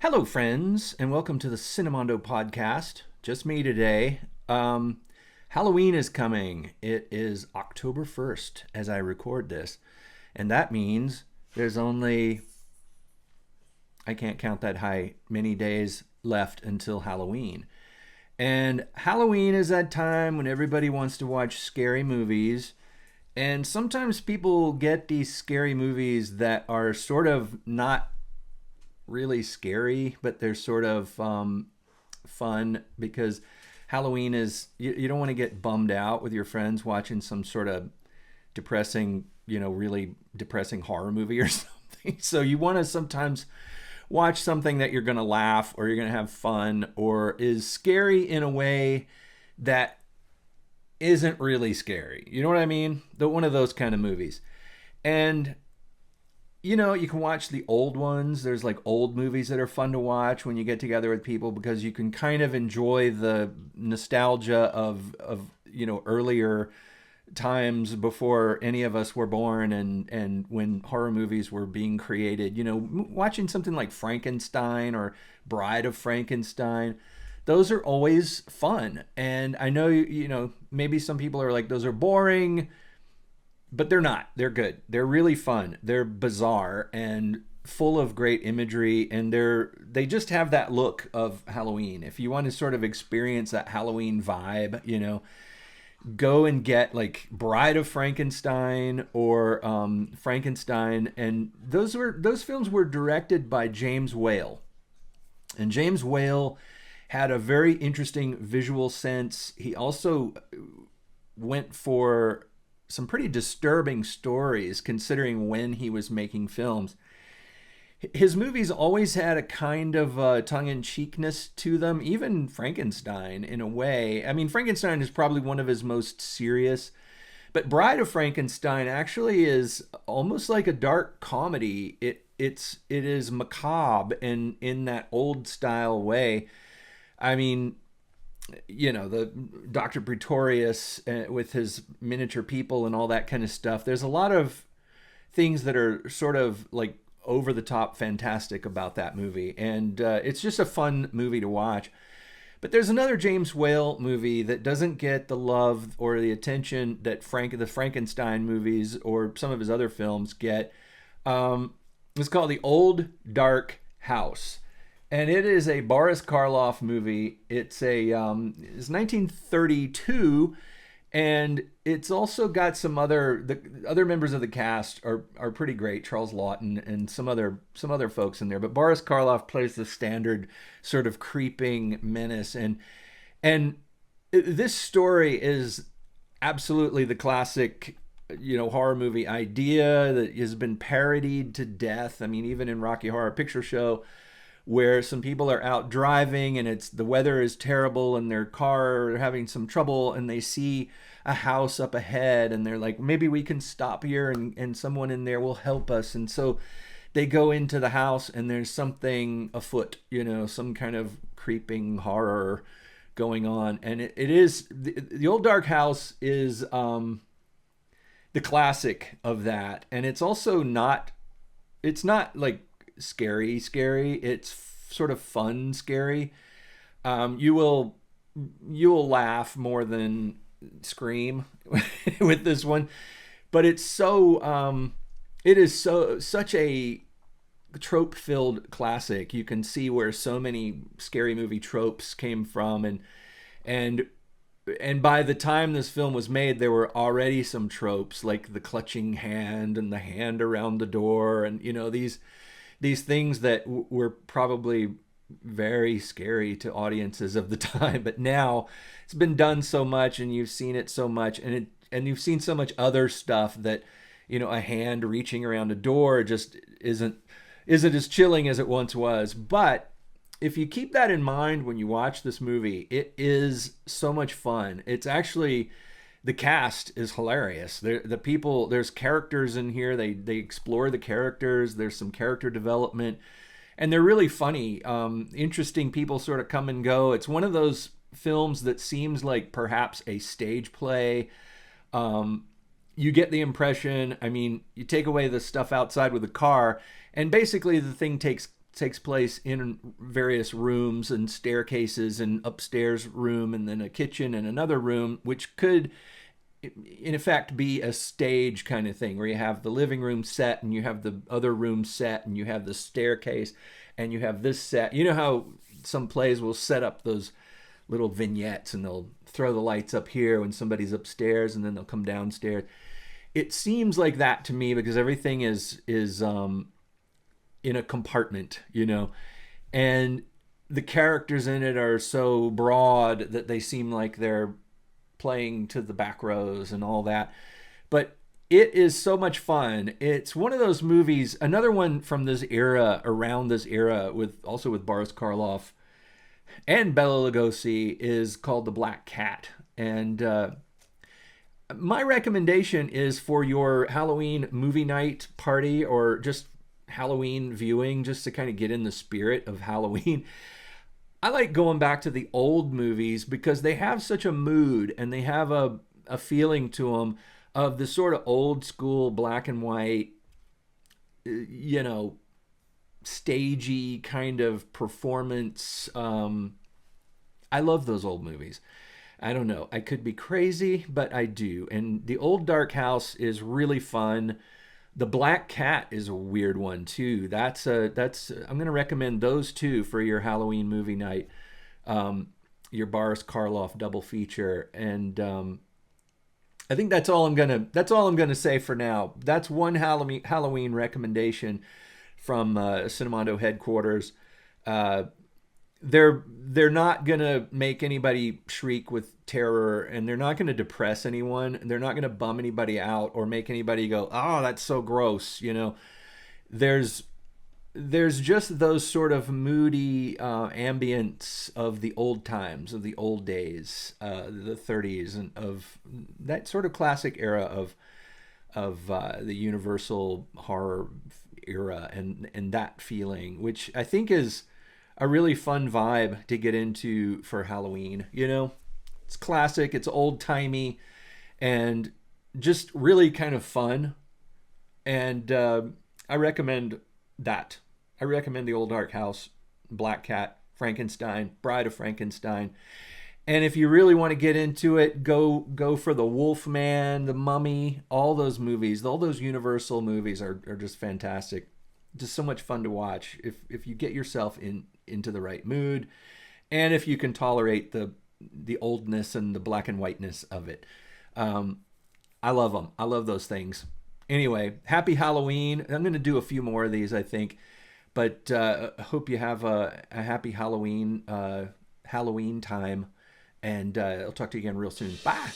Hello, friends, and welcome to the Cinemondo podcast. Just me today. Halloween is coming. It is October 1st as I record this, and that means there's only, I can't count that high, many days left until Halloween. And Halloween is that time when everybody wants to watch scary movies, and sometimes people get these scary movies that are sort of not really scary, but they're sort of fun, because Halloween is, you don't want to get bummed out with your friends watching some sort of depressing, really depressing horror movie or something. So you want to sometimes watch something that you're going to laugh, or you're going to have fun, or is scary in a way that isn't really scary. You know what I mean? One of those kind of movies. And you can watch the old ones. There's like old movies that are fun to watch when you get together with people, because you can kind of enjoy the nostalgia of earlier times before any of us were born, and when horror movies were being created. Watching something like Frankenstein or Bride of Frankenstein, those are always fun. And I know, maybe some people are like, those are boring. But they're not. They're good. They're really fun. They're bizarre and full of great imagery, and they just have that look of Halloween. If you want to sort of experience that Halloween vibe, go and get like Bride of Frankenstein or Frankenstein. And those films were directed by James Whale. And James Whale had a very interesting visual sense. He also went for some pretty disturbing stories, considering when he was making films. His movies always had a kind of tongue-in-cheekness to them, even Frankenstein in a way. I mean, Frankenstein is probably one of his most serious, but Bride of Frankenstein actually is almost like a dark comedy. It is macabre in that old style way. I mean, the Dr. Pretorius with his miniature people and all that kind of stuff. There's a lot of things that are sort of like over the top fantastic about that movie. And it's just a fun movie to watch. But there's another James Whale movie that doesn't get the love or the attention that the Frankenstein movies or some of his other films get. It's called The Old Dark House. And it is a Boris Karloff movie. It's 1932, and it's also got the other members of the cast are pretty great. Charles Laughton and some other folks in there. But Boris Karloff plays the standard sort of creeping menace, and this story is absolutely the classic horror movie idea that has been parodied to death. I mean, even in Rocky Horror Picture Show, where some people are out driving and the weather is terrible and their car are having some trouble, and they see a house up ahead and they're like, maybe we can stop here and someone in there will help us. And so they go into the house and there's something afoot, some kind of creeping horror going on. And it is, the Old Dark House is the classic of that. And it's also it's not like scary. It's sort of fun scary. You will laugh more than scream with this one, but it is such a trope filled classic. You can see where so many scary movie tropes came from, and by the time this film was made, there were already some tropes like the clutching hand and the hand around the door, and these things that were probably very scary to audiences of the time. But now it's been done so much, and you've seen it so much, and you've seen so much other stuff that a hand reaching around a door just isn't as chilling as it once was. But if you keep that in mind when you watch this movie, it is so much fun. It's actually, the cast is hilarious. The people, there's characters in here. They explore the characters. There's some character development, and they're really funny. Interesting people sort of come and go. It's one of those films that seems like perhaps a stage play, you get the impression, I mean, you take away the stuff outside with the car, and basically the thing takes place in various rooms and staircases and upstairs room and then a kitchen and another room, which could in effect be a stage kind of thing where you have the living room set and you have the other room set and you have the staircase and you have this set. You know how some plays will set up those little vignettes and they'll throw the lights up here when somebody's upstairs and then they'll come downstairs. It seems like that to me because everything is in a compartment, you know, and the characters in it are so broad that they seem like they're playing to the back rows and all that. But it is so much fun. It's one of those movies, another one from this era, around this era, with also with Boris Karloff and Bela Lugosi, is called The Black Cat. And my recommendation is for your Halloween movie night party or just Halloween viewing, just to kind of get in the spirit of Halloween. I like going back to the old movies because they have such a mood and they have a feeling to them of the sort of old school black and white, you know, stagey kind of performance. I love those old movies. I don't know. I could be crazy, but I do. And The Old Dark House is really fun. The Black Cat is a weird one too. I'm going to recommend those two for your Halloween movie night, your Boris Karloff double feature, and I think that's all I'm gonna say for now. That's one Halloween recommendation from Cinemondo headquarters. They're not gonna make anybody shriek with terror, and they're not gonna depress anyone. They're not gonna bum anybody out or make anybody go, "Oh, that's so gross." You know, there's just those sort of moody ambience of the old times, of the old days, the 30s, and of that sort of classic era of the Universal horror era, and that feeling, which I think is a really fun vibe to get into for Halloween. You know, it's classic, it's old timey, and just really kind of fun. And I recommend that. I recommend The Old Dark House, Black Cat, Frankenstein, Bride of Frankenstein. And if you really want to get into it, go for The Wolfman, The Mummy, all those movies. All those Universal movies are just fantastic. Just so much fun to watch if you get yourself into the right mood, and if you can tolerate the oldness and the black and whiteness of it. I love them. I love those things. Anyway, happy Halloween. I'm going to do a few more of these, I think, but I hope you have a happy Halloween time, and I'll talk to you again real soon. Bye.